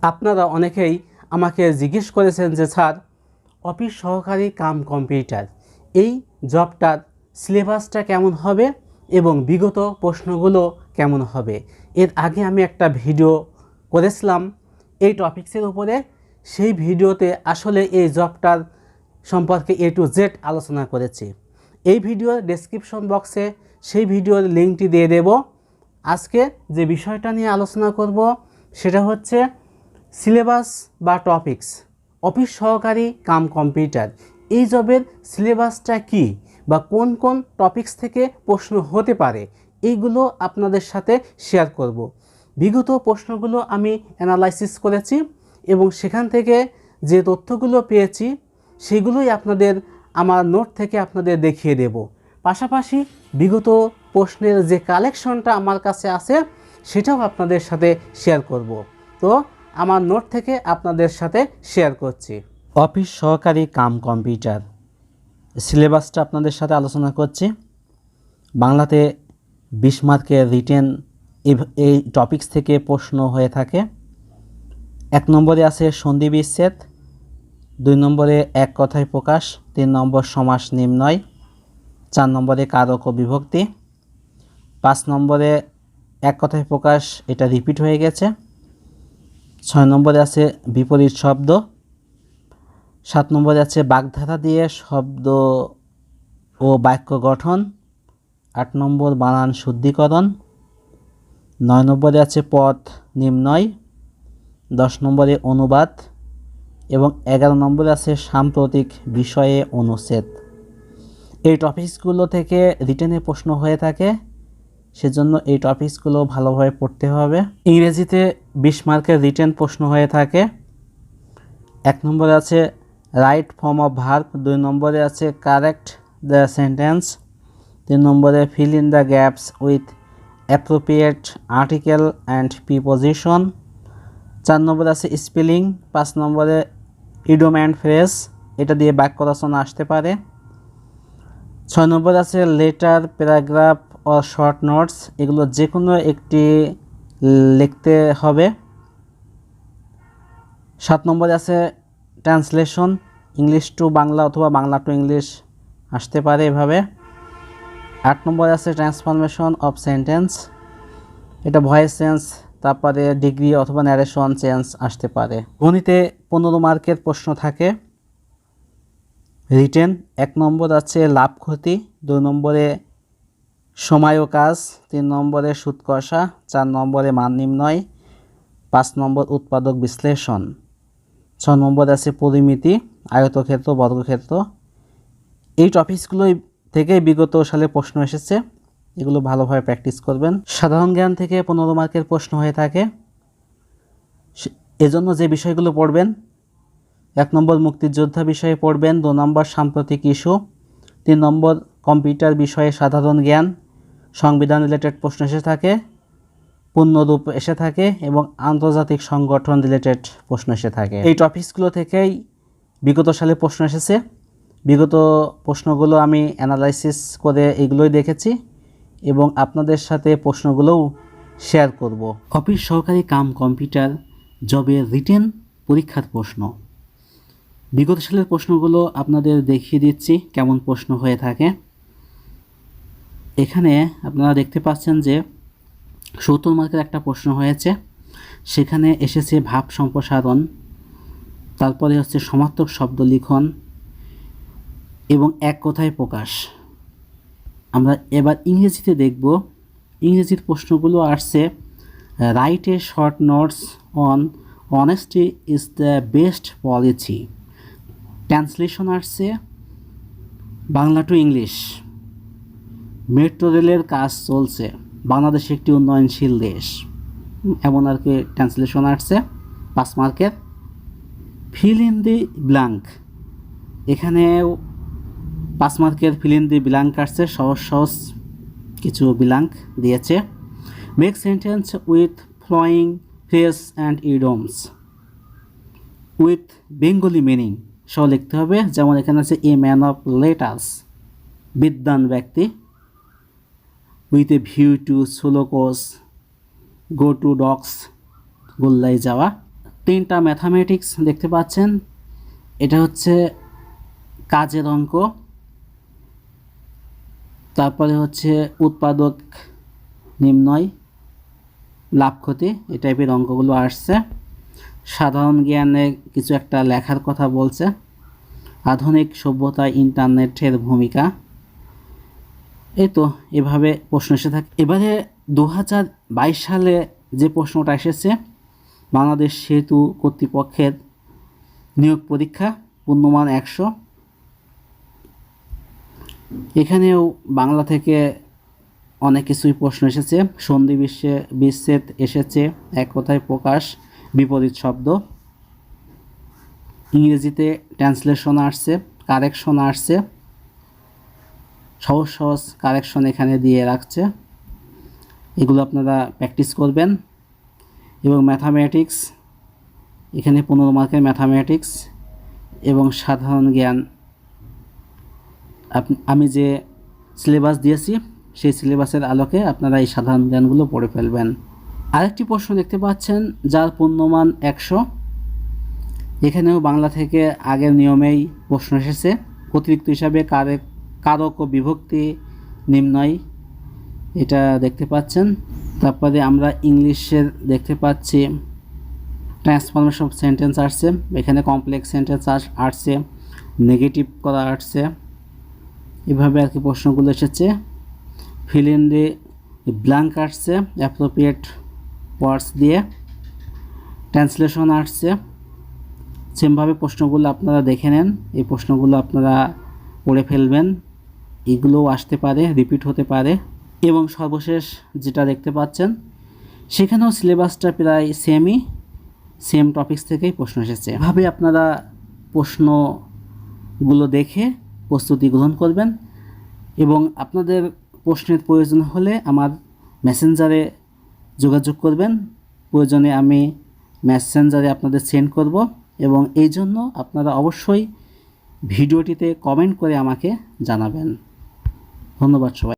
আপনারা অনেকেই আমাকে জিজ্ঞেস করেছেন যে স্যার, অফিস সহকারী কাম কম্পিউটার এই জবটার সিলেবাসটা কেমন হবে এবং বিগত প্রশ্নগুলো কেমন হবে। এর আগে আমি একটা ভিডিও করেছিলাম এই টপিক্সের উপরে। সেই ভিডিওতে আসলে এই জবটার সম্পর্কে A to Z আলোচনা করেছি। এই ভিডিওর ডেসক্রিপশন বক্সে সেই ভিডিওর লিঙ্কটি দিয়ে দেব। আজকে যে বিষয়টা নিয়ে আলোচনা করব সেটা হচ্ছে সিলেবাস বা টপিক্স, অফিস সহকারী কাম কম্পিউটার এই জবের সিলেবাসটা কি বা কোন কোন টপিক্স থেকে প্রশ্ন হতে পারে, এইগুলো আপনাদের সাথে শেয়ার করব। বিগত প্রশ্নগুলো আমি অ্যানালাইসিস করেছি এবং সেখান থেকে যে তথ্যগুলো পেয়েছি সেগুলোই আপনাদের আমার নোট থেকে আপনাদের দেখিয়ে দেব। পাশাপাশি বিগত প্রশ্নের যে কালেকশনটা আমার কাছে আছে সেটাও আপনাদের সাথে শেয়ার করব। তো আমার নোট থেকে আপনাদের সাথে শেয়ার করছি। অফিস সহকারী কাম কম্পিউটার সিলেবাসটা আপনাদের সাথে আলোচনা করছি। বাংলাতে 20 মার্কের রিটেন এই টপিকস থেকে প্রশ্ন হয়ে থাকে। 1 নম্বরে আছে সন্ধি বিচ্ছেদ, 2 নম্বরে এক কথায় প্রকাশ, 3 নম্বর সমাস নির্ণয়, 4 নম্বরে কারক ও বিভক্তি, 5 নম্বরে এক কথায় প্রকাশ, এটা রিপিট হয়ে গেছে, 6 নম্বরে আছে বিপরীত শব্দ, 7 নম্বরে আছে বাগধারা দিয়ে শব্দ ও বাক্য গঠন, 8 নম্বর বানান শুদ্ধিকরণ, 9 নম্বরে আছে পদ নির্ণয়, 10 নম্বরে অনুবাদ এবং 11 নম্বরে আছে সাম্প্রতিক বিষয়ে অনুচ্ছেদ। এই টপিকসগুলো থেকে রিটেনে প্রশ্ন হয়ে থাকে, সেজন্য এই টপিকসগুলো ভালোভাবে পড়তে হবে। ইংরেজিতে 20 মার্কের রিটেন প্রশ্ন হয়ে থাকে। 1 নম্বরে আছে রাইট ফর্ম অফ ভার্ব, 2 নম্বরে আছে কারেক্ট দ্য সেন্টেন্স, 3 নম্বরে fill in the gaps with appropriate article and preposition, 4 নম্বরে আছে স্পেলিং, 5 নম্বরে ইডিয়ম অ্যান্ড ফ্রেজ, এটা দিয়ে বাক্য রচনা আসতে পারে, 6 নম্বরে আছে লেটার, প্যারাগ্রাফ ও শর্ট নোটস, এগুলো যে কোনো একটি লিখতে হবে। 7 নম্বরে আছে ট্রান্সলেশন, ইংলিশ টু বাংলা অথবা বাংলা টু ইংলিশ আসতে পারে এভাবে। 8 নম্বরে আছে ট্রান্সফরমেশন অফ সেন্টেন্স, এটা ভয়েস চেঞ্জ, তারপরে ডিগ্রি অথবা ন্যারেশন চেঞ্জ আসতে পারে। গণিতে 15 মার্কের প্রশ্ন থাকে রিটেন। 1 নম্বর আছে লাভ ক্ষতি, 2 নম্বরে সময় ও কাজ, 3 নম্বরে সুদ কষা, 4 নম্বরে মান নির্ণয়, 5 নম্বর উৎপাদক বিশ্লেষণ, 6 নম্বরে আছে পরিমিতি, আয়তক্ষেত্র, বর্গক্ষেত্র। এই টপিকসগুলোই থেকে বিগত সালে প্রশ্ন এসেছে, এগুলো ভালোভাবে প্র্যাকটিস করবেন। সাধারণ জ্ঞান থেকে 15 মার্কের প্রশ্ন হয়ে থাকে, এজন্য যে বিষয়গুলো পড়বেন: 1 নম্বর মুক্তিযোদ্ধা বিষয়ে পড়বেন, 2 নম্বর সাম্প্রতিক ইস্যু, 3 নম্বর কম্পিউটার বিষয়ে সাধারণ জ্ঞান, সংবিধান রিলেটেড প্রশ্ন এসে থাকে, পূর্ণরূপ এসে থাকে এবং আন্তর্জাতিক সংগঠন রিলেটেড প্রশ্ন এসে থাকে। এই টপিকসগুলো থেকেই বিগত সালে প্রশ্ন এসেছে। বিগত প্রশ্নগুলো আমি অ্যানালাইসিস করে এগুলোই দেখেছি এবং আপনাদের সাথে প্রশ্নগুলোও শেয়ার করব। অফিস সহকারী কাম কম্পিউটার জবের রিটেন পরীক্ষার প্রশ্ন, বিগত সালের প্রশ্নগুলো আপনাদের দেখিয়ে দিচ্ছি কেমন প্রশ্ন হয়ে থাকে। এখানে আপনারা দেখতে পাচ্ছেন যে 70 মার্কের একটা প্রশ্ন হয়েছে, সেখানে এসেছে ভাব সম্প্রসারণ, তারপরে হচ্ছে সমার্থক শব্দ লিখন এবং এক কথায় প্রকাশ। আমরা এবার ইংরেজিতে দেখব। ইংরেজির প্রশ্নগুলো আসছে write a short notes on honesty is the best policy. Translation আসছে বাংলা টু ইংলিশ। মেট্রো রেলের কাজ চলছে, বাংলাদেশ একটি উন্নয়নশীল দেশ, এমন আর কি ট্রান্সলেশন আসছে 5 মার্কের। ফিল ইন দি ব্ল্যাঙ্ক, এখানেও 5 মার্কের ফিল ইন দি ব্ল্যাঙ্ক আসছে, সহজ সহজ কিছু ব্ল্যাঙ্ক দিয়েছে। Make sentence with following phrase and idioms with Bengali meaning সহ লিখতে হবে। যেমন এখানে আছে এ ম্যান অফ লেটার্স, বিদ্বান ব্যক্তি, উইথ এ ভিউ টু সোলোকোস, গো টু ডক্স, গোল্লায় যাওয়া। 3টা ম্যাথামেটিক্স দেখতে পাচ্ছেন। এটা হচ্ছে কাজের অঙ্ক, তারপরে হচ্ছে উৎপাদক নির্ণয়, লাভ ক্ষতি, এই টাইপের অঙ্কগুলো আসছে। সাধারণ জ্ঞানে কিছু একটা লেখার কথা বলছে, আধুনিক সভ্যতায় ইন্টারনেটের ভূমিকা। এই তো এভাবে প্রশ্ন এসে থাকে। এবারে 2022 সালে যে প্রশ্নটা এসেছে, বাংলাদেশ সেতু কর্তৃপক্ষের নিয়োগ পরীক্ষা পূর্ণমান 100। এখানেও বাংলা থেকে অনেক কিছুই প্রশ্ন এসেছে। সন্ধি বিচ্ছেদ এসেছে, এক কথায় প্রকাশ, বিপরীত শব্দ। ইংরেজিতে ট্রান্সলেশন আসছে, কারেকশন আসছে, সহজ সহজ কারেকশন এখানে দিয়ে রাখছে, এগুলো আপনারা প্র্যাকটিস করবেন। এবং ম্যাথামেটিক্স, এখানে 15 মার্কের ম্যাথামেটিক্স এবং সাধারণ জ্ঞান, আমি যে সিলেবাস দিয়েছি সেই সিলেবাসের আলোকে আপনারা এই সাধারণ জ্ঞানগুলো পড়ে ফেলবেন। আরেকটি প্রশ্ন দেখতে পাচ্ছেন যার পূর্ণমান 100। এখানেও বাংলা থেকে আগের নিয়মেই প্রশ্ন এসেছে। অতিরিক্ত হিসাবে কারক ও বিভক্তি নির্ণয়, এটা দেখতে পাচ্ছেন। তারপরে আমরা ইংলিশের দেখতে পাচ্ছি ট্রান্সফরমেশন অফ সেন্টেন্স আসছে, এখানে কমপ্লেক্স সেন্টেন্স আসছে, নেগেটিভ করা আসছে, এভাবে আর কি প্রশ্নগুলো এসেছে। ফিল ইন দি ব্ল্যাঙ্ক আসছে অ্যাপ্রোপ্রিয়েট ওয়ার্ডস দিয়ে, ট্রান্সলেশন আসছে। সেমভাবে প্রশ্নগুলো আপনারা দেখে নেন, এই প্রশ্নগুলো আপনারা পড়ে ফেলবেন, এগুলোও আসতে পারে, রিপিট হতে পারে। এবং সর্বশেষ যেটা দেখতে পাচ্ছেন, সেখানেও সিলেবাসটা প্রায় সেম টপিকস থেকেই প্রশ্ন এসেছে। এভাবে আপনারা প্রশ্নগুলো দেখে প্রস্তুতি গ্রহণ করবেন। এবং আপনাদের প্রশ্নের প্রয়োজন হলে আমার মেসেঞ্জারে যোগাযোগ করবেন, প্রয়োজনে আমি মেসেঞ্জারে আপনাদের সেন্ড করব। এবং এই জন্য আপনারা অবশ্যই ভিডিওটিতে কমেন্ট করে আমাকে জানাবেন। ধন্যবাদ সবাই।